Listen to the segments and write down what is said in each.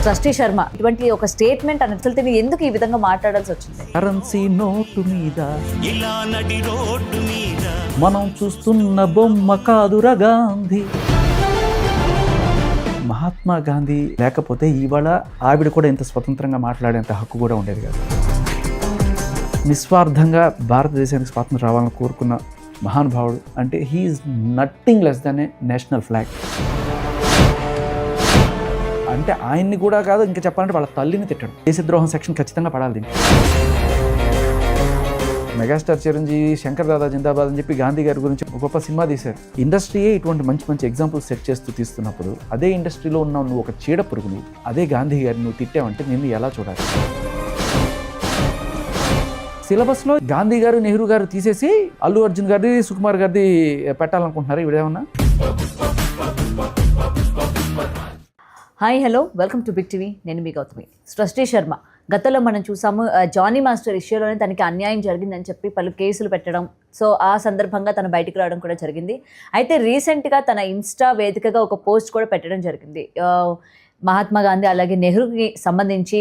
Trustee Sharma ఇటువంటి ఒక statement అసలు ఎందుకు ఈ విధంగా మాట్లాడాల్సి వచ్చింది? కరెన్సీ నోటు మీద ఇలా నడి రోడ్డు మీద మనం చూస్తున్న బొమ్మ కాదురా గాంధీ. మహాత్మా గాంధీ లేకపోతే ఇవాళ ఆవిడ కూడా ఇంత స్వతంత్రంగా మాట్లాడేంత హక్కు కూడా ఉండేది కాదు. నిస్వార్థంగా భారతదేశానికి స్వాతంత్రం రావాలని కోరుకున్న మహానుభావుడు అంటే హీఈస్ నథింగ్ లెస్ దాన్ ఏ నేషనల్ ఫ్లాగ్. అంటే ఆయన్ని కూడా కాదు, ఇంకా చెప్పాలంటే వాళ్ళ తల్లిని తిట్టడం. దేశద్రోహం సెక్షన్ ఖచ్చితంగా పడాలి దీనికి. మెగాస్టార్ చిరంజీవి శంకర్ దాదా జిందాబాద్ అని చెప్పి గాంధీ గారి గురించి గొప్ప సినిమా తీశారు. ఇండస్ట్రీయే ఇటువంటి మంచి మంచి ఎగ్జాంపుల్స్ సెట్ చేస్తూ తీస్తున్నప్పుడు అదే ఇండస్ట్రీలో ఉన్న నువ్వు ఒక చీడ పురుగును అదే గాంధీ గారిని నువ్వు తిట్టావంటే నిన్ను ఎలా చూడాలి? సిలబస్లో గాంధీ గారు నెహ్రూ గారు తీసేసి అల్లు అర్జున్ గారిది సుకుమార్ గారిది పెట్టాలనుకుంటున్నారు. ఇవిడేమన్నా? Hi hello, welcome to big TV. నేను మీ గౌతమి. ట్రస్టీ శర్మ గతంలో మనం చూసాము, జానీ మాస్టర్ ఇష్యూలోనే తనకి అన్యాయం జరిగిందని చెప్పి పలు కేసులు పెట్టడం. సో ఆ సందర్భంగా తను బయటికి రావడం కూడా జరిగింది. అయితే రీసెంట్గా తన ఇన్స్టా వేదికగా ఒక పోస్ట్ కూడా పెట్టడం జరిగింది. మహాత్మా గాంధీ అలాగే నెహ్రూకి సంబంధించి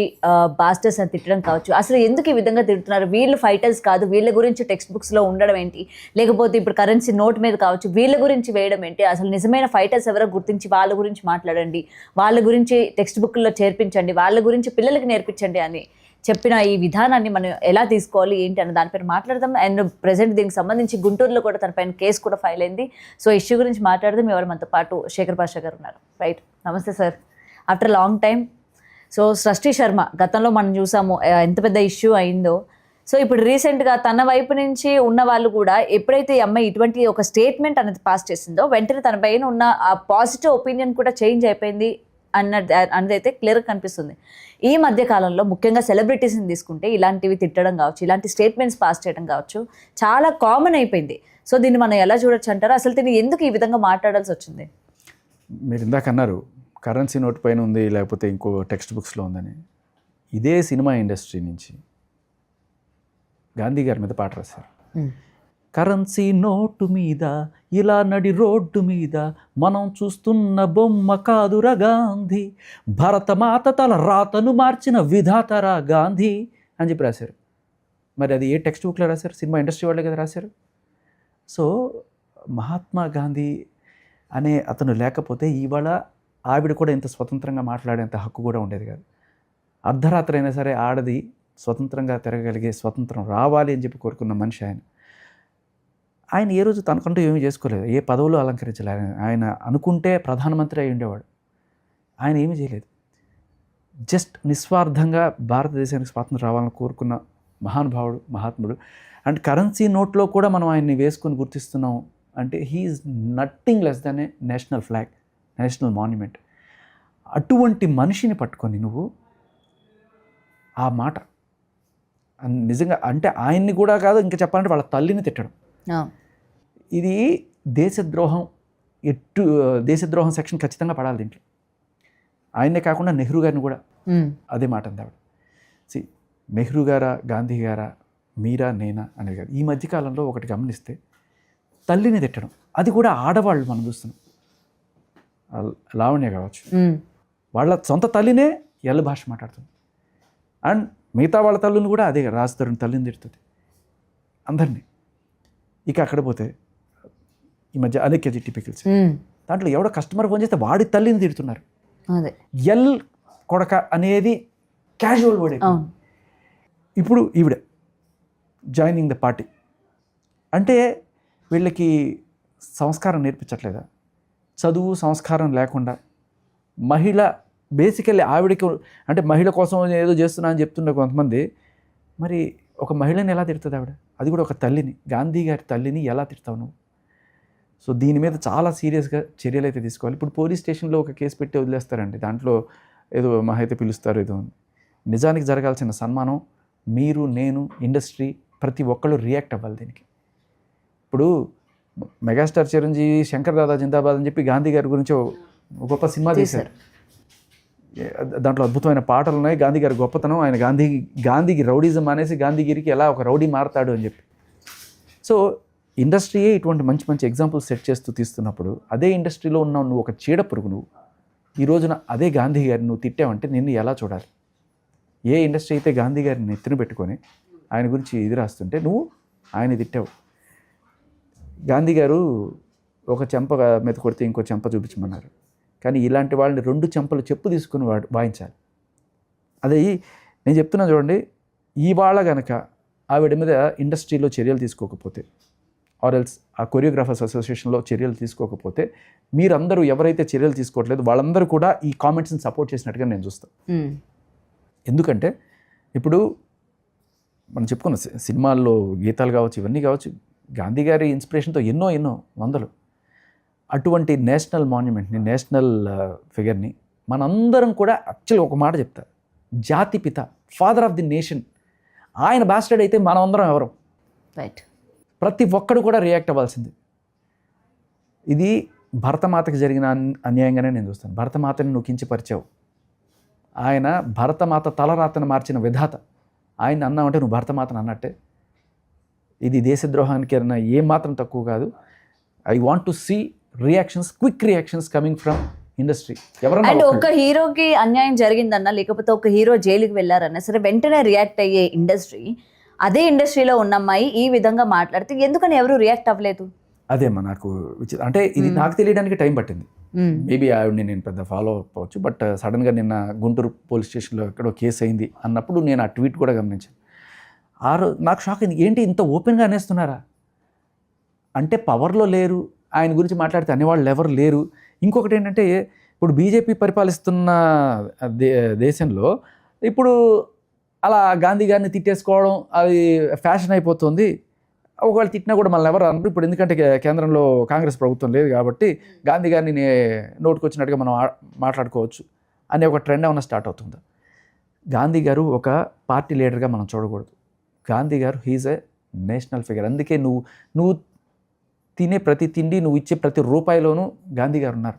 బాస్టర్స్ అని తిట్టడం కావచ్చు. అసలు ఎందుకు ఈ విధంగా తిడుతున్నారు? వీళ్ళు ఫైటర్స్ కాదు, వీళ్ళ గురించి టెక్స్ట్ బుక్స్లో ఉండడం ఏంటి? లేకపోతే ఇప్పుడు కరెన్సీ నోట్ మీద కావచ్చు వీళ్ళ గురించి వేయడం ఏంటి? అసలు నిజమైన ఫైటర్స్ ఎవరో గుర్తించి వాళ్ళ గురించి మాట్లాడండి, వాళ్ళ గురించి టెక్స్ట్ బుక్లో చేర్పించండి, వాళ్ళ గురించి పిల్లలకి నేర్పించండి అని చెప్పిన ఈ విధానాన్ని మనం ఎలా తీసుకోవాలి ఏంటి అన్న దానిపైన మాట్లాడదాం. అండ్ ప్రజెంట్ దీనికి సంబంధించి గుంటూరులో కూడా తన పైన కేసు కూడా ఫైల్ అయింది. సో ఇష్యూ గురించి మాట్లాడదాం. ఎవరు మనతో పాటు శేఖర్ భాషా గారు ఉన్నారు. రైట్, నమస్తే sir. After long time. So trustee Sharma గతంలో మనం చూసాము ఎంత పెద్ద ఇష్యూ అయిందో. సో ఇప్పుడు రీసెంట్గా తన వైపు నుంచి ఉన్న వాళ్ళు కూడా ఎప్పుడైతే ఈ అమ్మాయి ఇటువంటి ఒక స్టేట్మెంట్ అనేది పాస్ చేసిందో వెంటనే తన పైన ఉన్న ఆ పాజిటివ్ ఒపీనియన్ కూడా చేంజ్ అయిపోయింది అన్నదైతే క్లియర్గా కనిపిస్తుంది. ఈ మధ్య కాలంలో ముఖ్యంగా సెలబ్రిటీస్ని తీసుకుంటే ఇలాంటివి తిట్టడం కావచ్చు, ఇలాంటి స్టేట్మెంట్స్ పాస్ చేయడం కావచ్చు చాలా కామన్ అయిపోయింది. సో దీన్ని మనం ఎలా చూడొచ్చు అంటారు? అసలు దీన్ని ఎందుకు ఈ విధంగా మాట్లాడాల్సి వచ్చింది? మీరు ఇందాక అన్నారు కరెన్సీ నోట్ పైన ఉంది లేకపోతే ఇంకో టెక్స్ట్ బుక్స్లో ఉందని. ఇదే సినిమా ఇండస్ట్రీ నుంచి గాంధీ గారి మీద పాట రాశారు. కరెన్సీ నోటు మీద ఇలా నడి రోడ్డు మీద మనం చూస్తున్న బొమ్మ కాదురా గాంధీ, భరతమాత తల రాతను మార్చిన విధాతరా గాంధీ అని చెప్పి రాశారు. మరి అది ఏ టెక్స్ట్ బుక్లో రాశారు? సినిమా ఇండస్ట్రీ వాళ్ళే కదా రాశారు. సో మహాత్మా గాంధీ అనే అతను లేకపోతే ఇవాళ ఆవిడ కూడా ఇంత స్వతంత్రంగా మాట్లాడేంత హక్కు కూడా ఉండేది కాదు. అర్ధరాత్రి అయినా సరే ఆడది స్వతంత్రంగా తిరగలిగే స్వతంత్రం రావాలి అని చెప్పి కోరుకున్న మనిషి ఆయన. ఆయన ఏ రోజు తనకంటూ ఏమీ చేసుకోలేదు, ఏ పదవులు అలంకరించలేదు. ఆయన అనుకుంటే ప్రధానమంత్రి అయి ఉండేవాడు. ఆయన ఏమీ చేయలేదు. జస్ట్ నిస్వార్థంగా భారతదేశానికి స్వాతంత్రం రావాలని కోరుకున్న మహానుభావుడు, మహాత్ముడు. అండ్ కరెన్సీ నోట్లో కూడా మనం ఆయన్ని వేసుకొని గుర్తిస్తున్నాం అంటే హీఈస్ నథింగ్ లెస్ దాన్ ఏ నేషనల్ ఫ్లాగ్, నేషనల్ మాన్యుమెంట్. అటువంటి మనిషిని పట్టుకొని నువ్వు ఆ మాట నిజంగా అంటే ఆయన్ని కూడా కాదు, ఇంకా చెప్పాలంటే వాళ్ళ తల్లిని తిట్టడం. ఇది దేశద్రోహం. దేశద్రోహం సెక్షన్ ఖచ్చితంగా పడాలి దీంట్లో. ఆయనే కాకుండా నెహ్రూ గారిని కూడా అదే మాట అంది ఆవిడ. నెహ్రూ గారా, గాంధీ గారా, మీరా, నేనా అనేది కాదు. ఈ మధ్యకాలంలో ఒకటి గమనిస్తే తల్లిని తిట్టడం, అది కూడా ఆడవాళ్ళు మనం చూస్తున్నాం. లావణ్య కావచ్చు, వాళ్ళ సొంత తల్లినే ఎల్ల భాష మాట్లాడుతుంది. అండ్ మిగతా వాళ్ళ తల్లిని కూడా అదే రాజుతరుని తల్లిని తిడుతుంది అందరినీ. ఇక అక్కడ పోతే ఈ మధ్య అలేఖ్య టిపికల్స్ దాంట్లో ఎవడో కస్టమర్ ఫోన్ చేస్తే వాడి తల్లిని తిడుతున్నారు. ఎల్ కొడక అనేది క్యాజువల్ వర్డ్. ఇప్పుడు ఈవిడ జాయినింగ్ ద పార్టీ అంటే వీళ్ళకి సంస్కారం నేర్పించట్లేదా? చదువు సంస్కారం లేకుండా మహిళ బేసికల్లీ ఆవిడకి అంటే మహిళ కోసం ఏదో చేస్తున్నా అని చెప్తున్నారు కొంతమంది. మరి ఒక మహిళని ఎలా తిడుతుంది ఆవిడ? అది కూడా ఒక తల్లిని, గాంధీ గారి తల్లిని ఎలా తిడతావు నువ్వు? సో దీని మీద చాలా సీరియస్గా చర్యలు అయితే తీసుకోవాలి. ఇప్పుడు పోలీస్ స్టేషన్లో ఒక కేసు పెట్టి వదిలేస్తారండి. దాంట్లో ఏదో మహా అయితే పిలుస్తారు ఏదో. నిజానికి జరగాల్సిన సన్మానం మీరు, నేను, ఇండస్ట్రీ ప్రతి ఒక్కళ్ళు రియాక్ట్ అవ్వాలి దీనికి. ఇప్పుడు మెగాస్టార్ చిరంజీవి శంకర్ దాదా జిందాబాద్ అని చెప్పి గాంధీ గారి గురించి గొప్ప సినిమా తీశారు. దాంట్లో అద్భుతమైన పాటలు ఉన్నాయి. గాంధీ గారి గొప్పతనం, ఆయన గాంధీకి రౌడీజం అనేసి గాంధీగిరికి ఎలా ఒక రౌడీ మారతాడు అని చెప్పి. సో ఇండస్ట్రీయే ఇటువంటి మంచి మంచి ఎగ్జాంపుల్స్ సెట్ చేస్తూ తీస్తున్నప్పుడు అదే ఇండస్ట్రీలో ఉన్న నువ్వు ఒక చీడ పురుగు, నువ్వు ఈ రోజున అదే గాంధీ గారిని నువ్వు తిట్టావంటే నిన్ను ఎలా చూడాలి? ఏ ఇండస్ట్రీ అయితే గాంధీ గారిని నెత్తిన పెట్టుకొని ఆయన గురించి ఇది రాస్తుంటే నువ్వు ఆయన తిట్టావు. గాంధీ గారు ఒక చెంప మీద కొడితే ఇంకో చెంప చూపించమన్నారు. కానీ ఇలాంటి వాళ్ళని 2 చెంపలు చెప్పు తీసుకుని వాయించాలి. అదే నేను చెప్తున్నా చూడండి, ఇవాళ గనక ఆవిడ మీద ఇండస్ట్రీలో చర్యలు తీసుకోకపోతే, ఆర్ఎల్స్ ఆ కొరియోగ్రాఫర్స్ అసోసియేషన్లో చర్యలు తీసుకోకపోతే, మీరందరూ ఎవరైతే చర్యలు తీసుకోవట్లేదు వాళ్ళందరూ కూడా ఈ కామెంట్స్ని సపోర్ట్ చేసినట్టుగా నేను చూస్తాను. ఎందుకంటే ఇప్పుడు మనం చెప్పుకున్న సినిమాల్లో గీతాలు కావచ్చు, ఇవన్నీ కావచ్చు, గాంధీ గారి ఇన్స్పిరేషన్తో ఎన్నో వందలు. అటువంటి నేషనల్ మాన్యుమెంట్ని, నేషనల్ ఫిగర్ని మనందరం కూడా యాక్చువల్గా ఒక మాట చెప్తా, జాతిపిత, ఫాదర్ ఆఫ్ ది నేషన్, ఆయన బాస్టర్డ్ అయితే మనం అందరం ఎవరు? రైట్. ప్రతి ఒక్కడు కూడా రియాక్ట్ అవ్వాల్సింది. ఇది భరతమాతకి జరిగిన అన్యాయంగానే నేను చూస్తాను. భరతమాతని నువ్వు కించపరిచావు. ఆయన భరతమాత తలరాతను మార్చిన విధాత. ఆయన అన్నావంటే నువ్వు భరతమాతను అన్నట్టే. ఇది దేశద్రోహానికి అన్న ఏమాత్రం తక్కువ కాదు. I want to see reactions, quick reactions coming from industry. And ఒక హీరోకి అన్యాయం జరిగిందన్నా, లేకపోతే ఒక హీరో జైలుకి వెళ్ళారన్నా సరే వెంటనే రియాక్ట్ అయ్యే ఇండస్ట్రీ, అదే ఇండస్ట్రీలో ఉన్న అమ్మాయి ఈ విధంగా మాట్లాడితే ఎందుకని ఎవరు రియాక్ట్ అవ్వలేదు? అదేమ్మా నాకు అంటే ఇది నాకు తెలియడానికి టైం పట్టింది. మేబీ ఆవిడని నేను పెద్ద ఫాలో అవ్వచ్చు, బట్ సడన్గా నిన్న గుంటూరు పోలీస్ స్టేషన్లో ఎక్కడో కేసు అయింది అన్నప్పుడు నేను ఆ ట్వీట్ కూడా గమనించాను. నాకు షాక్ అయింది, ఏంటి ఇంత ఓపెన్గా అనేస్తున్నారా అంటే? పవర్లో లేరు, ఆయన గురించి మాట్లాడితే అనేవాళ్ళు ఎవరు లేరు. ఇంకొకటి ఏంటంటే, ఇప్పుడు బీజేపీ పరిపాలిస్తున్న దేశంలో ఇప్పుడు అలా గాంధీ గారిని తిట్టేసుకోవడం అది ఫ్యాషన్ అయిపోతుంది. ఒకవేళ తిట్టినా కూడా మళ్ళీ ఎవరు అన్నారు. ఇప్పుడు ఎందుకంటే కేంద్రంలో కాంగ్రెస్ ప్రభుత్వం లేదు కాబట్టి గాంధీ గారిని నోటుకు వచ్చినట్టుగా మనం మాట్లాడుకోవచ్చు అనే ఒక ట్రెండ్ ఏమైనా స్టార్ట్ అవుతుంది. గాంధీ గారు ఒక పార్టీ లీడర్గా మనం చూడకూడదు. గాంధీ గారు హీజ్ ఏ నేషనల్ ఫిగర్. అందుకే నువ్వు తినే ప్రతి తిండి, నువ్వు ఇచ్చే ప్రతి రూపాయిలోనూ గాంధీ గారు ఉన్నారు.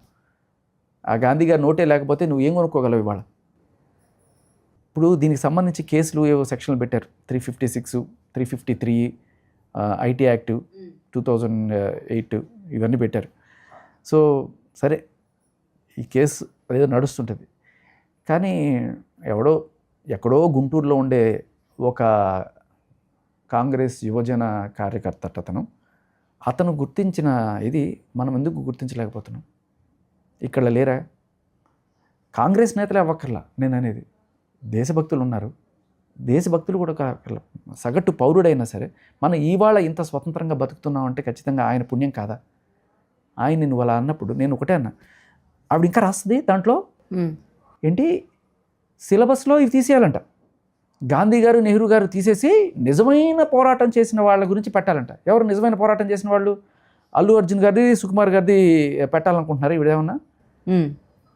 ఆ గాంధీ గారు నోటే లేకపోతే నువ్వు ఏం కొనుక్కోగలవు ఇవాళ? ఇప్పుడు దీనికి సంబంధించి కేసులు ఏవో సెక్షన్లు పెట్టారు. 356, 353, ఐటీ యాక్ట్ 2008 ఇవన్నీ పెట్టారు. సో సరే, ఈ కేసు ఏదో నడుస్తుంటుంది. కానీ ఎక్కడో గుంటూరులో ఉండే ఒక కాంగ్రెస్ యువజన కార్యకర్త అతను గుర్తించిన ఇది మనం ఎందుకు గుర్తించలేకపోతున్నాం? ఇక్కడ లేరా? కాంగ్రెస్ నేతలే అవ్వక్కర్లా నేను అనేది. దేశభక్తులు ఉన్నారు, దేశభక్తులు కూడా కాకర్లా. సగటు పౌరుడైనా సరే మనం ఇవాళ ఇంత స్వతంత్రంగా బతుకుతున్నాం అంటే ఖచ్చితంగా ఆయన పుణ్యం కాదా? ఆయన నువ్వు అలా అన్నప్పుడు నేను ఒకటే అన్నా, ఆవిడ ఇంకా రాస్తుంది దాంట్లో ఏంటి సిలబస్లో ఇవి తీసేయాలంట. గాంధీ గారు, నెహ్రూ గారు తీసేసి నిజమైన పోరాటం చేసిన వాళ్ళ గురించి పెట్టాలంట. ఎవరు నిజమైన పోరాటం చేసిన వాళ్ళు? అల్లు అర్జున్ గారిది, సుకుమార్ గారిది పెట్టాలనుకుంటున్నారు ఇవిడేమన్నా?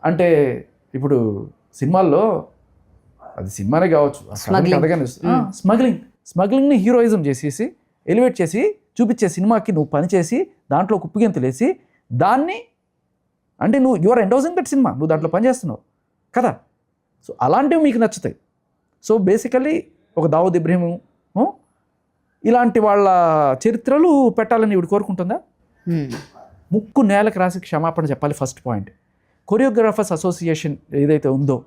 అంటే ఇప్పుడు సినిమాల్లో అది సినిమానే కావచ్చు, స్మగ్లింగ్ని హీరోయిజం చేసేసి ఎలివేట్ చేసి చూపించే సినిమాకి నువ్వు పనిచేసి దాంట్లో కుప్పిగెంతులేసి దాన్ని అంటే నువ్వు యువర్ ఎండోజింగ్ దట్ సినిమా, నువ్వు దాంట్లో పనిచేస్తున్నావు కదా. సో అలాంటివి మీకు నచ్చుతాయి. సో బేసికల్లీ ఒక దావూద్ ఇబ్రహీం ఇలాంటి వాళ్ళ చరిత్రలు పెట్టాలని ఇవి కోరుకుంటుందా? ముక్కు నేలకు రాసి క్షమాపణ చెప్పాలి. First point. కొరియోగ్రాఫర్స్ అసోసియేషన్ ఏదైతే ఉందో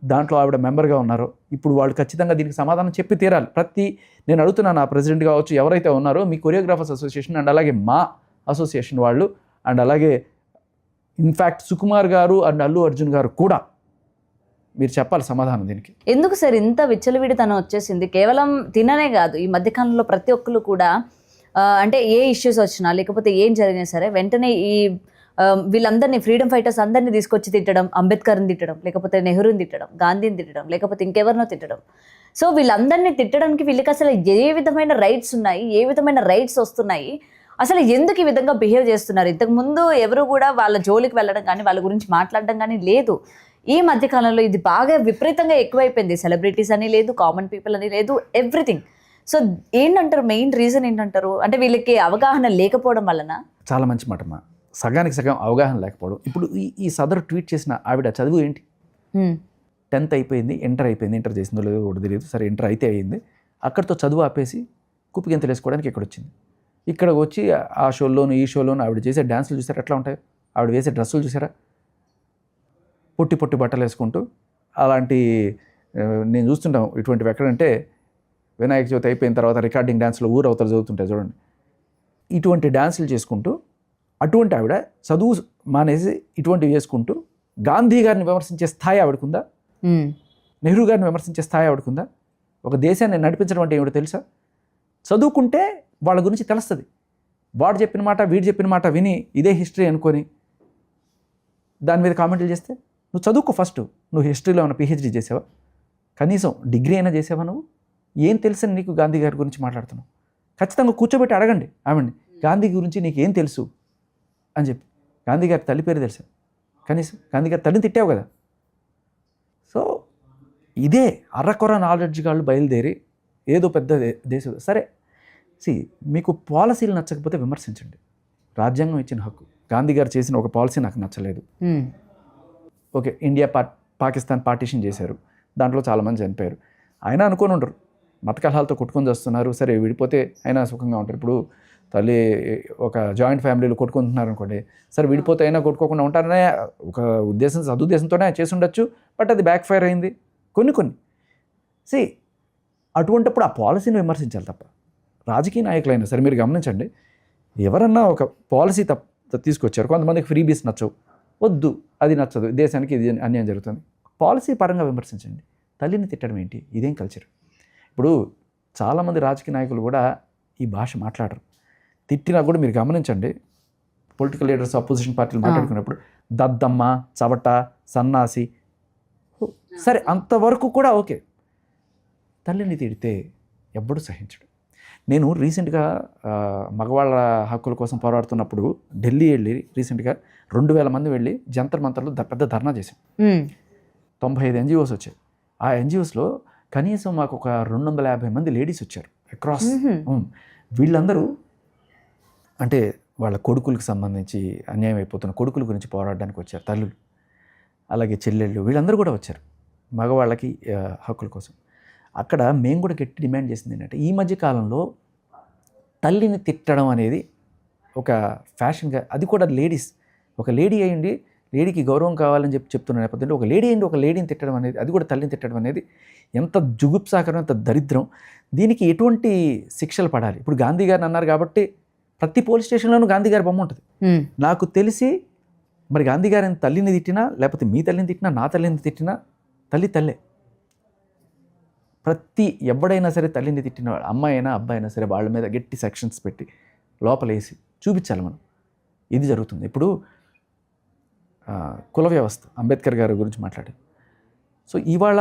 దాంట్లో ఆవిడ మెంబర్గా ఉన్నారో ఇప్పుడు వాళ్ళు ఖచ్చితంగా దీనికి సమాధానం చెప్పి తీరాలి. నేను అడుగుతున్నాను, ఆ ప్రెసిడెంట్ కావచ్చు ఎవరైతే ఉన్నారో మీ కొరియోగ్రాఫర్స్ అసోసియేషన్ అండ్ అలాగే మా అసోసియేషన్ వాళ్ళు అండ్ అలాగే ఇన్ఫ్యాక్ట్ సుకుమార్ గారు అండ్ అల్లు అర్జున్ గారు కూడా మీరు చెప్పాలి సమాధానం దీనికి. ఎందుకు సార్ ఇంత విచ్చలవిడితనం వచ్చేసింది? కేవలం తిననే కాదు, ఈ మధ్యకాలంలో ప్రతి ఒక్కరు కూడా అంటే ఏ ఇష్యూస్ వచ్చినా లేకపోతే ఏం జరిగినా సరే వెంటనే ఈ వీళ్ళందరినీ ఫ్రీడమ్ ఫైటర్స్ అందరినీ తీసుకొచ్చి తిట్టడం, అంబేద్కర్ని తిట్టడం, లేకపోతే నెహ్రూని తిట్టడం, గాంధీని తిట్టడం, లేకపోతే ఇంకెవరినో తిట్టడం. సో వీళ్ళందరినీ తిట్టడానికి వీళ్ళకి అసలు ఏ విధమైన రైట్స్ ఉన్నాయి, ఏ విధమైన రైట్స్ వస్తున్నాయి, అసలు ఎందుకు ఈ విధంగా బిహేవ్ చేస్తున్నారు? ఇంతకుముందు ఎవరు కూడా వాళ్ళ జోలికి వెళ్ళడం కానీ వాళ్ళ గురించి మాట్లాడడం కానీ లేదు. ఈ మధ్యకాలంలో ఇది బాగా విపరీతంగా ఎక్కువైపోయింది. సెలబ్రిటీస్ అని లేదు, కామన్ పీపుల్ అని లేదు, ఎవ్రీథింగ్. సో ఏంటంటారు, మెయిన్ రీజన్ ఏంటంటారు? అంటే వీళ్ళకి అవగాహన లేకపోవడం వలన? చాలా మంచి మాట అమ్మా. సగానికి సగం అవగాహన లేకపోవడం. ఇప్పుడు ఈ సదరు ట్వీట్ చేసిన ఆవిడ చదువు ఏంటి? 10th అయిపోయింది, ఇంటర్ అయిపోయింది. ఇంటర్ చేసిందో లేదో కూడా తెలియదు. సరే ఇంటర్ అయితే అయ్యింది. అక్కడితో చదువు ఆపేసి కుప్పిగంతులు వేసుకోవడానికి ఇక్కడ వచ్చింది. ఇక్కడ వచ్చి ఆ షోలోను ఈ షోలోను ఆవిడ చేసే డ్యాన్సులు చూసారా ఎట్లా ఉంటాయి? ఆవిడ వేసే డ్రెస్సులు చూసారా? పొట్టి పొట్టి బట్టలు వేసుకుంటూ అలాంటి నేను చూస్తుంటాం ఇటువంటివి ఎక్కడంటే వినాయక చవితి అయిపోయిన తర్వాత రికార్డింగ్ డ్యాన్స్లో ఊరు అవతల చదువుతుంటాయి చూడండి, ఇటువంటి డ్యాన్సులు చేసుకుంటూ అటువంటి ఆవిడ చదువు మానేసి ఇటువంటివి చేసుకుంటూ గాంధీ గారిని విమర్శించే స్థాయి ఆవిడకుందా, నెహ్రూ గారిని విమర్శించే స్థాయి ఆవిడకుందా? ఒక దేశాన్ని నడిపించడం అంటే ఏమిటో తెలుసా? చదువుకుంటే వాళ్ళ గురించి తెలుస్తుంది. వాడు చెప్పిన మాట వీడు చెప్పిన మాట విని ఇదే హిస్టరీ అనుకొని దాని మీద కామెంట్లు చేస్తే నువ్వు చదువుకో. ఫస్ట్ నువ్వు హిస్టరీలో ఏమైనా పిహెచ్డీ చేసావా? కనీసం డిగ్రీ అయినా చేసావా? నువ్వు ఏం తెలుసని నీకు గాంధీ గారి గురించి మాట్లాడుతున్నావు? ఖచ్చితంగా కూర్చోబెట్టి అడగండి ఆవిడ్ని, గాంధీ గురించి నీకు ఏం తెలుసు అని చెప్పి. గాంధీ గారి తల్లి పేరు తెలుసా? కనీసం గాంధీ గారి తల్లిని తిట్టావు కదా. సో ఇదే అర్రకొర నాలెడ్జ్ గాళ్ళు బయలుదేరి ఏదో పెద్ద దేశం. సరే మీకు పాలసీలు నచ్చకపోతే విమర్శించండి, రాజ్యాంగం ఇచ్చిన హక్కు. గాంధీ గారు చేసిన ఒక పాలసీ నాకు నచ్చలేదు, ఓకే, ఇండియా పాకిస్తాన్ పార్టీషన్ చేశారు, దాంట్లో చాలామంది చనిపోయారు. ఆయన అనుకొని ఉండరు, మత కలహాలతో కొట్టుకొని చేస్తున్నారు, సరే విడిపోతే అయినా సుఖంగా ఉంటారు. ఇప్పుడు తల్లి ఒక జాయింట్ ఫ్యామిలీలో కొట్టుకుంటున్నారు అనుకోండి, సరే విడిపోతే అయినా కొట్టుకోకుండా ఉంటారనే ఒక సదుద్దేశంతోనే చేసి ఉండొచ్చు, బట్ అది బ్యాక్ ఫైర్ అయింది కొన్ని. అటువంటిప్పుడు ఆ పాలసీని విమర్శించాలి తప్ప. రాజకీయ నాయకులైనా సరే మీరు గమనించండి, ఎవరన్నా ఒక పాలసీ తీసుకొచ్చారు, కొంతమందికి ఫ్రీ బీస్ నచ్చవు, వద్దు అది నచ్చదు, దేశానికి ఇది అన్యాయం జరుగుతుంది, పాలసీ పరంగా విమర్శించండి. తల్లిని తిట్టడం ఏంటి? ఇదేం కల్చర్? ఇప్పుడు చాలామంది రాజకీయ నాయకులు కూడా ఈ భాష మాట్లాడరు. తిట్టినా కూడా మీరు గమనించండి, పొలిటికల్ లీడర్స్ అపోజిషన్ పార్టీలు మాట్లాడుకున్నప్పుడు దద్దమ్మ, చవట, సన్నాసి, సరే అంతవరకు కూడా ఓకే. తల్లిని తిడితే ఎవ్వడు సహించడు. నేను రీసెంట్గా మగవాళ్ళ హక్కుల కోసం పోరాడుతున్నప్పుడు ఢిల్లీ వెళ్ళి రీసెంట్గా 2000 మంది వెళ్ళి జంతర్ మంతర్లో పెద్ద ధర్నా చేశాం. 95 NGOs వచ్చాయి. ఆ NGOsలో కనీసం మాకు ఒక 250 మంది లేడీస్ వచ్చారు అక్రాస్. వీళ్ళందరూ అంటే వాళ్ళ కొడుకులకు సంబంధించి అన్యాయం అయిపోతున్న కొడుకుల గురించి పోరాడడానికి వచ్చారు, తల్లులు, అలాగే చెల్లెళ్ళు, వీళ్ళందరూ కూడా వచ్చారు మగవాళ్ళకి హక్కుల కోసం. అక్కడ మేము కూడా గట్టి డిమాండ్ చేసింది ఏంటంటే, ఈ మధ్య కాలంలో తల్లిని తిట్టడం అనేది ఒక ఫ్యాషన్గా, అది కూడా లేడీస్, ఒక లేడీ అయ్యండి, లేడీకి గౌరవం కావాలని చెప్తున్న నేపథ్యంలో ఒక లేడీ అయ్యండి ఒక లేడీని తిట్టడం అనేది, అది కూడా తల్లిని తిట్టడం అనేది ఎంత జుగుప్సాకరం, ఎంత దరిద్రం. దీనికి ఎటువంటి శిక్షలు పడాలి? ఇప్పుడు గాంధీ గారిని అన్నారు కాబట్టి ప్రతి పోలీస్ స్టేషన్లోనూ గాంధీ గారి బొమ్మ ఉంటుంది. నాకు తెలిసి మరి గాంధీ గారిని తల్లిని తిట్టినా, లేకపోతే మీ తల్లిని తిట్టినా, నా తల్లిని తిట్టినా, తల్లే. ప్రతి ఎవడైనా సరే తల్లిని తిట్టిన అమ్మాయి అయినా అబ్బాయి అయినా సరే వాళ్ళ మీద గట్టి సెక్షన్స్ పెట్టి లోపలేసి చూపించాలి మనం. ఇది జరుగుతుంది. ఇప్పుడు కుల వ్యవస్థ, అంబేద్కర్ గారి గురించి మాట్లాడారు. సో ఇవాళ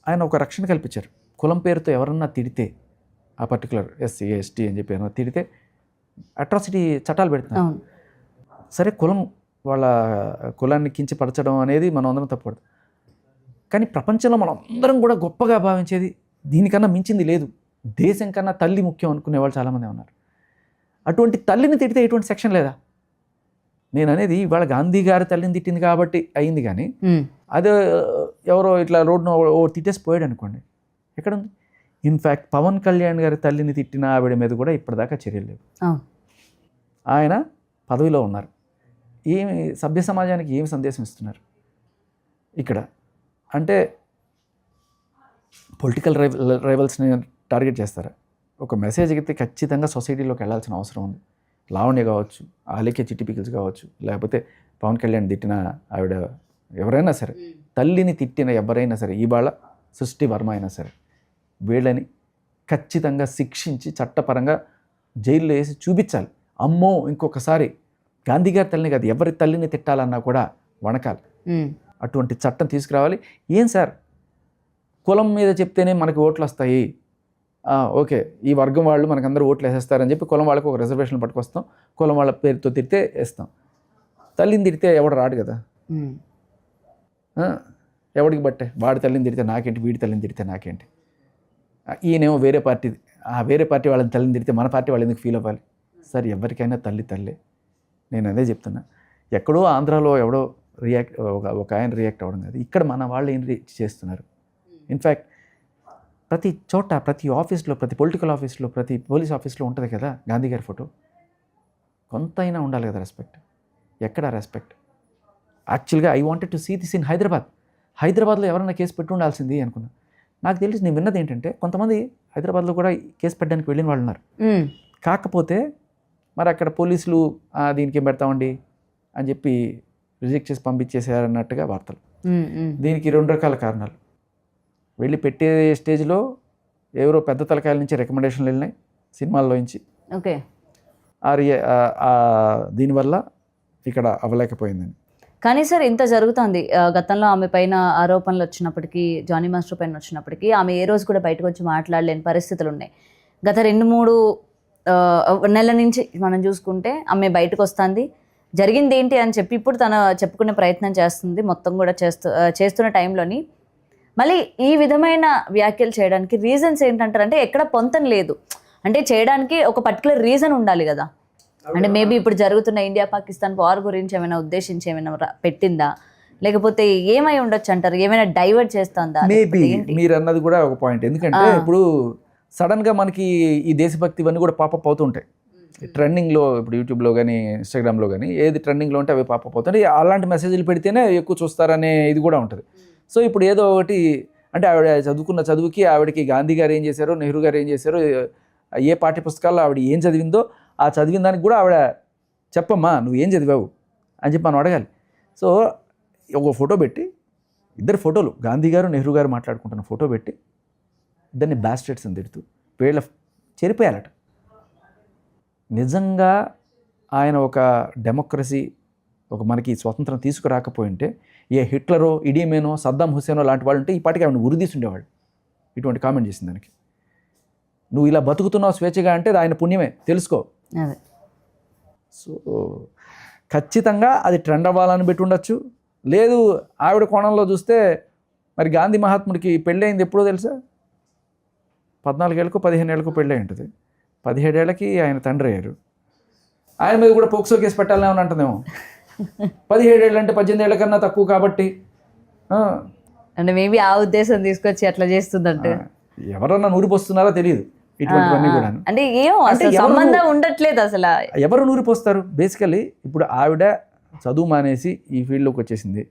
ఆయన ఒక రక్షణ కల్పించారు. కులం పేరుతో ఎవరన్నా తిడితే, ఆ పర్టికులర్ SC ST అని చెప్పి ఏమన్నా తిడితే అట్రాసిటీ చట్టాలు పెడుతున్నారు. సరే కులం, వాళ్ళ కులాన్ని కించపరచడం అనేది మనం అందరం తప్పకూడదు. కానీ ప్రపంచంలో మనం అందరం కూడా గొప్పగా భావించేది, దీనికన్నా మించింది లేదు, దేశం కన్నా తల్లి ముఖ్యం అనుకునే వాళ్ళు చాలామంది ఉన్నారు. అటువంటి తల్లిని తిడితే ఎటువంటి సెక్షన్ లేదా? నేను అనేది ఇవాళ గాంధీ గారి తల్లిని తిట్టింది కాబట్టి అయింది, కానీ అదే ఎవరో ఇట్లా రోడ్డును తిట్టేసి పోయాడు అనుకోండి, ఎక్కడుంది? ఇన్ఫ్యాక్ట్ పవన్ కళ్యాణ్ గారి తల్లిని తిట్టిన ఆవిడ మీద కూడా ఇప్పటిదాకా చర్యలు లేవు. ఆయన పదవిలో ఉన్నారు, ఏమి సభ్య సమాజానికి ఏమి సందేశం ఇస్తున్నారు ఇక్కడ? అంటే పొలిటికల్ రైవల్స్ని టార్గెట్ చేస్తారా? ఒక మెసేజ్ అయితే ఖచ్చితంగా సొసైటీలోకి వెళ్ళాల్సిన అవసరం ఉంది. లావణ్య కావచ్చు, ఆలేఖ్య చిట్టి పికిల్స్ కావచ్చు, లేకపోతే పవన్ కళ్యాణ్ తిట్టిన ఆవిడ ఎవరైనా సరే, తల్లిని తిట్టిన ఎవరైనా సరే, ఇవాళ సృష్టి వర్మ అయినా సరే, వీళ్ళని ఖచ్చితంగా శిక్షించి చట్టపరంగా జైల్లో వేసి చూపించాలి. అమ్మో ఇంకొకసారి గాంధీ గారి తల్లిని కాదు, ఎవరి తల్లిని తిట్టాలన్నా కూడా వణకాలి. అటువంటి చట్టం తీసుకురావాలి. ఏం సార్, కులం మీద చెప్తేనే మనకి ఓట్లు వస్తాయి, ఓకే ఈ వర్గం వాళ్ళు మనకందరూ ఓట్లు వేసేస్తారని చెప్పి కులం వాళ్ళకి ఒక రిజర్వేషన్ పట్టుకొస్తాం, కులం వాళ్ళ పేరుతో తిడితే వేస్తాం. తల్లిని తిడితే ఎవడు రాడు కదా, ఎవడికి బట్టే, వాడి తల్లిని తిడితే నాకేంటి, వీడి తల్లిని తిడితే నాకేంటి, ఈయనేమో వేరే పార్టీ, వేరే పార్టీ వాళ్ళని తల్లిని తిడితే మన పార్టీ వాళ్ళు ఎందుకు ఫీల్ అవ్వాలి? సార్ ఎవరికైనా తల్లే. నేను అదే చెప్తున్నా. ఎక్కడో ఆంధ్రాలో ఎవడో ఒక ఆయన రియాక్ట్ అవ్వడం కాదు, ఇక్కడ మన వాళ్ళు ఏం చేస్తున్నారు. ఇన్ఫ్యాక్ట్ ప్రతి చోట, ప్రతి ఆఫీస్లో, ప్రతి పొలిటికల్ ఆఫీస్లో, ప్రతి పోలీస్ ఆఫీస్లో ఉంటుంది కదా గాంధీ గారి ఫోటో. కొంత అయినా ఉండాలి కదా రెస్పెక్ట్. ఎక్కడ రెస్పెక్ట్? యాక్చువల్గా I wanted to see this in హైదరాబాద్లో ఎవరైనా కేసు పెట్టి ఉండాల్సింది అనుకున్నా. నాకు తెలిసి నేను విన్నది ఏంటంటే కొంతమంది హైదరాబాద్లో కూడా కేసు పెట్టడానికి వెళ్ళిన వాళ్ళు ఉన్నారు. కాకపోతే మరి అక్కడ పోలీసులు దీనికి ఏం పెడతామండి అని చెప్పి రిజెక్ట్ చేసి పంపించేసారన్నట్టుగా వార్తలు. దీనికి 2 రకాల కారణాలు. వెళ్ళి పెట్టే స్టేజ్లో ఎవరో పెద్ద తలకాయల నుంచి రికమెండేషన్లు వెళ్ళినాయి సినిమాల్లో నుంచి. ఓకే, దీనివల్ల ఇక్కడ అవ్వలేకపోయిందని. కానీ సార్ ఇంత జరుగుతుంది. గతంలో ఆమె పైన ఆరోపణలు వచ్చినప్పటికీ, జానీ మాస్టర్ పైన వచ్చినప్పటికీ ఆమె ఏ రోజు కూడా బయటకు వచ్చి మాట్లాడలేని పరిస్థితులు ఉన్నాయి. గత 2-3 నెలల నుంచి మనం చూసుకుంటే ఆమె బయటకు వస్తుంది, జరిగింది ఏంటి అని చెప్పి ఇప్పుడు తన చెప్పుకునే ప్రయత్నం చేస్తుంది. మొత్తం కూడా చేస్తున్న టైంలోని మళ్ళీ ఈ విధమైన వ్యాఖ్యలు చేయడానికి రీజన్స్ ఏంటంటారంటే ఎక్కడ పొంతం లేదు. అంటే చేయడానికి ఒక పర్టికులర్ రీజన్ ఉండాలి కదా. అంటే మేబీ ఇప్పుడు జరుగుతున్న ఇండియా పాకిస్తాన్ వార్ గురించి ఏమైనా ఉద్దేశించి ఏమైనా పెట్టిందా, లేకపోతే ఏమై ఉండొచ్చు అంటారు, ఏమైనా డైవర్ట్ చేస్తుందా? మేబీ మీరు అన్నది కూడా ఒక పాయింట్. ఎందుకంటే ఇప్పుడు సడన్గా మనకి ఈ దేశభక్తి ఇవన్నీ కూడా పాపప్ అవుతుంటాయి ట్రెండింగ్లో. ఇప్పుడు యూట్యూబ్లో కానీ ఇన్స్టాగ్రామ్లో కానీ ఏది ట్రెండింగ్లో ఉంటే అవి పాపప్ అవుతుంటాయి. అలాంటి మెసేజ్లు పెడితేనే ఎక్కువ చూస్తారనే ఇది కూడా ఉంటుంది. సో ఇప్పుడు ఏదో ఒకటి అంటే ఆవిడ చదువుకున్న చదువుకి ఆవిడకి గాంధీ గారు ఏం చేశారో, నెహ్రూ గారు ఏం చేశారో, ఏ పాఠ్య పుస్తకాల్లో ఆవిడ ఏం చదివిందో ఆ చదివిన దానికి కూడా ఆవిడ చెప్పమ్మా నువ్వు ఏం చదివావు అని చెప్పి మనం అడగాలి. సో ఒక ఫోటో పెట్టి, 2 ఫోటోలు గాంధీ గారు నెహ్రూ గారు మాట్లాడుకుంటున్న ఫోటో పెట్టి ఇద్దరిని బ్యాస్టర్డ్స్ అని తిడుతూ వీళ్ళ చెరిపేయాలట. నిజంగా ఆయన ఒక డెమోక్రసీ, ఒక మనకి స్వతంత్రం తీసుకురాకపోయింటే ఏ హిట్లరో, ఇడిమేనో, సద్దాం హుసేనో లాంటి వాళ్ళు ఉంటే ఈ పాటికి ఆవిడ ఉరిదీసుండేవాళ్ళు. ఇటువంటి కామెంట్ చేసిన దానికి నువ్వు ఇలా బతుకుతున్నావు స్వేచ్ఛగా అంటే ఆయన పుణ్యమే తెలుసుకో. సో ఖచ్చితంగా అది ట్రెండ్ అవ్వాలని పెట్టి ఉండొచ్చు. లేదు ఆవిడ కోణంలో చూస్తే మరి గాంధీ మహాత్ముడికి పెళ్ళయింది ఎప్పుడో తెలుసా? 14 ఏళ్ళకు 15 ఏళ్ళకు పెళ్ళి ఉంటుంది. 17 ఏళ్ళకి ఆయన తండ్రి అయ్యారు. ఆయన మీద కూడా పోక్సో కేసు పెట్టాలని అని అంటుందేమో. 17 ఏళ్ళు అంటే 18 ఏళ్ళ కన్నా తక్కువ కాబట్టి అంటే మేబీ ఆ ఉద్దేశం తీసుకొచ్చి అట్లా చేస్తుందంటే ఎవరన్నా నూరిపోస్తున్నారో తెలియదు. ఇటువంటివన్నీ కూడా అంటే ఏమో అంటే సంబంధం ఉండట్లేదు అసలు. ఎవరు నూరిపోస్తారు? బేసికలీ ఇప్పుడు ఆవిడ చదువు మానేసి ఈ ఫీల్డ్లోకి వచ్చేసింది,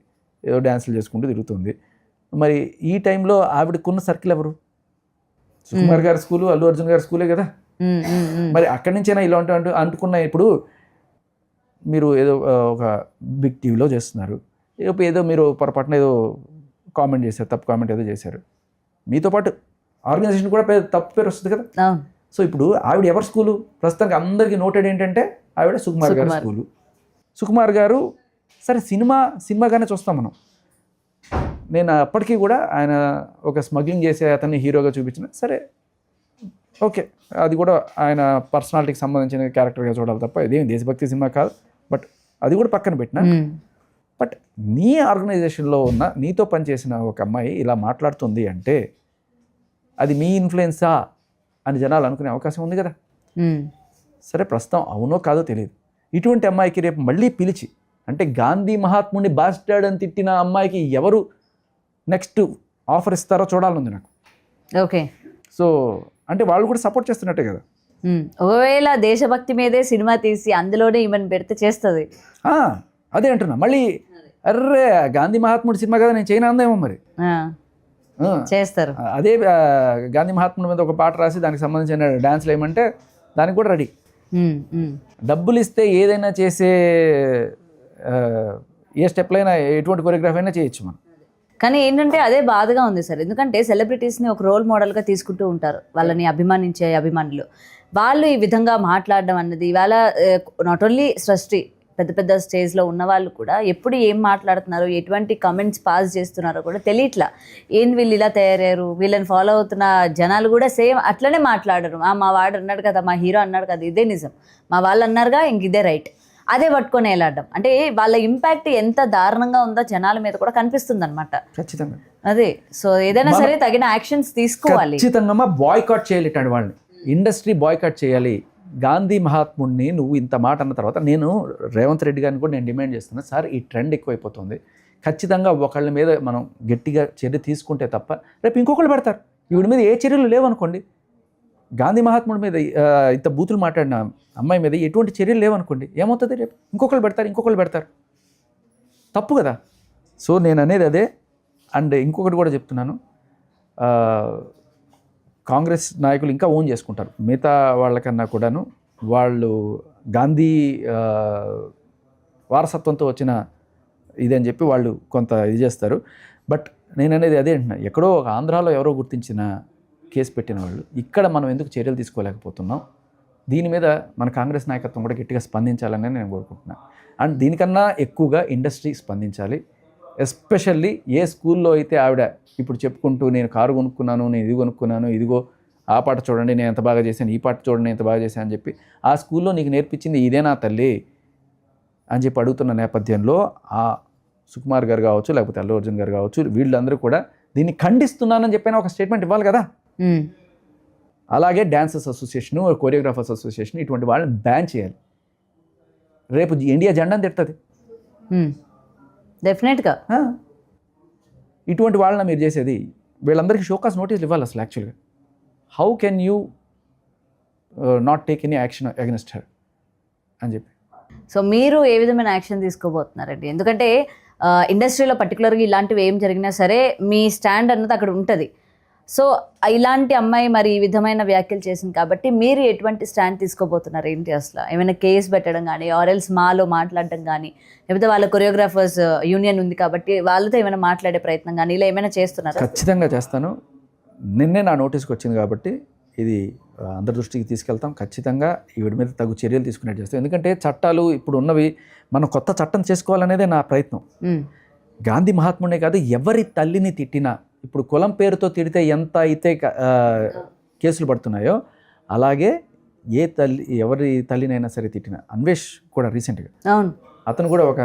ఏదో డ్యాన్సులు చేసుకుంటూ తిరుగుతుంది. మరి ఈ టైంలో ఆవిడకున్న సర్కిల్ ఎవరు? సుకుమార్ గారి స్కూలు, అల్లు అర్జున్ గారి స్కూలే కదా. మరి అక్కడి నుంచైనా ఇలా అంటుకున్న ఇప్పుడు మీరు ఏదో ఒక బిగ్ టీవీలో చేస్తున్నారు, ఏదో మీరు పొరపాటున ఏదో కామెంట్ చేశారు, తప్పు కామెంట్ ఏదో చేశారు, మీతో పాటు ఆర్గనైజేషన్ కూడా తప్పు పేరు వస్తుంది కదా. సో ఇప్పుడు ఆవిడ ఎవరి స్కూలు? ప్రస్తుతానికి అందరికీ నోటెడ్ ఏంటంటే ఆవిడ సుకుమార్ గారి స్కూలు. సుకుమార్ గారు సరే సినిమాగానే చూస్తాం మనం. నేను అప్పటికీ కూడా ఆయన ఒక స్మగ్లింగ్ చేసే అతన్ని హీరోగా చూపించిన సరే ఓకే, అది కూడా ఆయన పర్సనాలిటీకి సంబంధించిన క్యారెక్టర్గా చూడాలి తప్ప ఇదేమి దేశభక్తి సినిమా కాదు. బట్ అది కూడా పక్కన పెట్టిన. బట్ నీ ఆర్గనైజేషన్లో ఉన్న నీతో పనిచేసిన ఒక అమ్మాయి ఇలా మాట్లాడుతుంది అంటే అది మీ ఇన్ఫ్లుయెన్సా అని జనాలు అనుకునే అవకాశం ఉంది కదా. సరే ప్రస్తుతం అవునో కాదో తెలియదు. ఇటువంటి అమ్మాయికి రేపు మళ్ళీ పిలిచి అంటే గాంధీ మహాత్ముడిని బాస్టర్డ్ అని తిట్టిన అమ్మాయికి ఎవరు నెక్స్ట్ ఆఫర్ ఇస్తారో చూడాలనుంది నాకు. ఓకే, సో అంటే వాళ్ళు కూడా సపోర్ట్ చేస్తున్నట్టే కదా. ఒకవేళ దేశభక్తి మీదే సినిమా తీసి అందులోనే ఈమెను పెడితే చేస్తుంది. అదే అంటున్నా మళ్ళీ, అర్రే గాంధీ మహాత్ముడి సినిమా కదా నేను చేయను అందేమో మరి. చేస్తారు. అదే గాంధీ మహాత్ముడి మీద ఒక పాట రాసి దానికి సంబంధించిన డ్యాన్స్లు ఏమంటే దానికి కూడా రెడీ. డబ్బులు ఇస్తే ఏదైనా చేసే ఏ స్టెప్లో అయినా ఎటువంటి కొరియోగ్రఫీ అయినా చేయొచ్చు మనం. కానీ ఏంటంటే అదే బాధగా ఉంది సార్. ఎందుకంటే సెలబ్రిటీస్ని ఒక రోల్ మోడల్గా తీసుకుంటూ ఉంటారు, వాళ్ళని అభిమానించే అభిమానులు. వాళ్ళు ఈ విధంగా మాట్లాడడం అన్నది ఇవాళ నాట్ ఓన్లీ సృష్టి, పెద్ద పెద్ద స్టేజ్లో ఉన్న వాళ్ళు కూడా ఎప్పుడు ఏం మాట్లాడుతున్నారో, ఎటువంటి కమెంట్స్ పాస్ చేస్తున్నారో కూడా తెలియట్లా. ఏం వీళ్ళు ఇలా తయారయ్యారు, వీళ్ళని ఫాలో అవుతున్న జనాలు కూడా సేమ్ అట్లనే మాట్లాడరు. మా వాడు అన్నాడు కదా, మా హీరో అన్నాడు కదా, ఇదే నిజం, మా వాళ్ళు అన్నారుగా, ఇంక ఇదే రైట్, అదే పట్టుకొని వెళ్ళాడడం. అంటే వాళ్ళ ఇంపాక్ట్ ఎంత దారుణంగా ఉందో జనాల మీద కూడా కనిపిస్తుంది అనమాట. ఖచ్చితంగా అదే. సో ఏదైనా సరే తగిన యాక్షన్స్ తీసుకోవాలి. ఖచ్చితంగా బాయ్కాట్ చేయాలి, ఇట్లాంటి వాళ్ళని ఇండస్ట్రీ బాయ్కాట్ చేయాలి. గాంధీ మహాత్ముడిని నువ్వు ఇంత మాట అన్న తర్వాత నేను రేవంత్ రెడ్డి గారిని కూడా నేను డిమాండ్ చేస్తున్నా, సార్ ఈ ట్రెండ్ ఎక్కువైపోతుంది, ఖచ్చితంగా ఒకళ్ళ మీద మనం గట్టిగా చర్య తీసుకుంటే తప్ప రేపు ఇంకొకళ్ళు పెడతారు. వీడి మీద ఏ చర్యలు లేవనుకోండి, గాంధీ మహాత్ముడి మీద ఇంత బూతులు మాట్లాడిన అమ్మాయి మీద ఎటువంటి చర్యలు లేవనుకోండి, ఏమవుతుంది? రేపు ఇంకొకళ్ళు పెడతారు. తప్పు కదా. సో నేను అనేది అదే. అండ్ ఇంకొకటి కూడా చెప్తున్నాను, కాంగ్రెస్ నాయకులు ఇంకా ఓన్ చేసుకుంటారు మిగతా వాళ్ళకన్నా కూడాను. వాళ్ళు గాంధీ వారసత్వంతో వచ్చిన ఇదని చెప్పి వాళ్ళు కొంత ఇది చేస్తారు. బట్ నేను అనేది అదే అంటున్నా, ఎక్కడో ఒక ఆంధ్రాలో ఎవరో గుర్తించిన కేసు పెట్టిన వాళ్ళు ఇక్కడ మనం ఎందుకు చర్యలు తీసుకోలేకపోతున్నాం? దీని మీద మన కాంగ్రెస్ నాయకత్వం కూడా గట్టిగా స్పందించాలని నేను కోరుకుంటున్నాను. అండ్ దీనికన్నా ఎక్కువగా ఇండస్ట్రీ స్పందించాలి. ఎస్పెషల్లీ ఏ స్కూల్లో అయితే ఆవిడ ఇప్పుడు చెప్పుకుంటూ నేను కారు కొనుక్కున్నాను, నేను ఇది కొనుక్కున్నాను, ఇదిగో ఆ పాట చూడండి నేను ఎంత బాగా చేశాను, ఈ పాట చూడండి ఎంత బాగా చేశాను అని చెప్పి ఆ స్కూల్లో నీకు నేర్పించింది ఇదేనా తల్లి అని చెప్పి అడుగుతున్న నేపథ్యంలో ఆ సుకుమార్ గారు కావచ్చు, లేకపోతే అల్లు అర్జున్ గారు కావచ్చు, వీళ్ళందరూ కూడా దీన్ని ఖండిస్తున్నానని చెప్పిన ఒక స్టేట్మెంట్ ఇవ్వాలి కదా. అలాగే డాన్సర్స్ అసోసియేషను, కొరియోగ్రాఫర్స్ అసోసియేషన్ ఇటువంటి వాళ్ళని బ్యాన్ చేయాలి. రేపు ఇండియా జెండాని తిడుతుంది డెఫినెట్గా. ఇటువంటి వాళ్ళని మీరు చేసేది, వీళ్ళందరికీ షోకాస్ నోటీసులు ఇవ్వాలి అసలు యాక్చువల్గా. How can you not take any action against her అని చెప్పి. సో మీరు ఏ విధమైన యాక్షన్ తీసుకోబోతున్నారండి? ఎందుకంటే ఇండస్ట్రీలో పర్టికులర్గా ఇలాంటివి ఏం జరిగినా సరే మీ స్టాండ్ అన్నది అక్కడ ఉంటుంది. సో ఇలాంటి అమ్మాయి మరి ఈ విధమైన వ్యాఖ్యలు చేసింది కాబట్టి మీరు ఎటువంటి స్టాండ్ తీసుకోబోతున్నారు ఏంటి? అసలు ఏమైనా కేసు పెట్టడం కానీ, ఆర్ఎల్స్ మాలో మాట్లాడడం కానీ, లేకపోతే వాళ్ళ కొరియోగ్రాఫర్స్ యూనియన్ ఉంది కాబట్టి వాళ్ళతో ఏమైనా మాట్లాడే ప్రయత్నం కానీ ఇలా ఏమైనా చేస్తున్నారా? ఖచ్చితంగా చేస్తాను. నిన్నే నా నోటీస్కి వచ్చింది కాబట్టి ఇది అందరి దృష్టికి తీసుకెళ్తాం. ఖచ్చితంగా వీడి మీద తగు చర్యలు తీసుకునేట్టు చేస్తాం. ఎందుకంటే చట్టాలు ఇప్పుడు ఉన్నవి, మనం కొత్త చట్టం చేసుకోవాలనేదే నా ప్రయత్నం. గాంధీ మహాత్ముడే కాదు, ఎవరి తల్లిని తిట్టినా, ఇప్పుడు కులం పేరుతో తిడితే ఎంత అయితే కేసులు పడుతున్నాయో అలాగే ఏ తల్లి ఎవరి తల్లినైనా సరే తిట్టిన, అన్వేష్ కూడా రీసెంట్గా అతను కూడా ఒక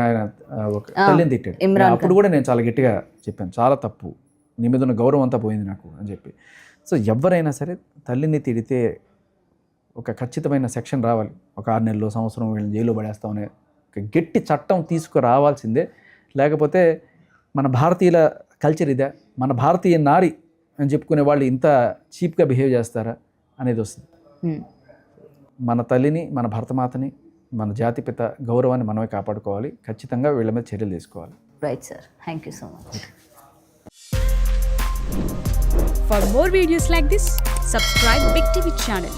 తల్లిని తిట్టాడు. అప్పుడు కూడా నేను చాలా గట్టిగా చెప్పాను, చాలా తప్పు, నీ మీద ఉన్న గౌరవం అంతా పోయింది నాకు అని చెప్పి. సో ఎవరైనా సరే తల్లిని తిడితే ఒక ఖచ్చితమైన సెక్షన్ రావాలి. ఒక 6 నెలలు, సంవత్సరం వీళ్ళని జైల్లో పడేస్తామనే ఒక గట్టి చట్టం తీసుకురావాల్సిందే. లేకపోతే మన భారతీయుల కల్చర్ ఇదే, మన భారతీయ నారి అని చెప్పుకునే వాళ్ళు ఇంత చీప్గా బిహేవ్ చేస్తారా అనేది వస్తుంది. మన తల్లిని, మన భరతమాతని, మన జాతిపిత గౌరవాన్ని మనమే కాపాడుకోవాలి. ఖచ్చితంగా వీళ్ళ మీద చర్యలు తీసుకోవాలి. Right sir, thank you so much. For more videos like this, subscribe Big TV channel.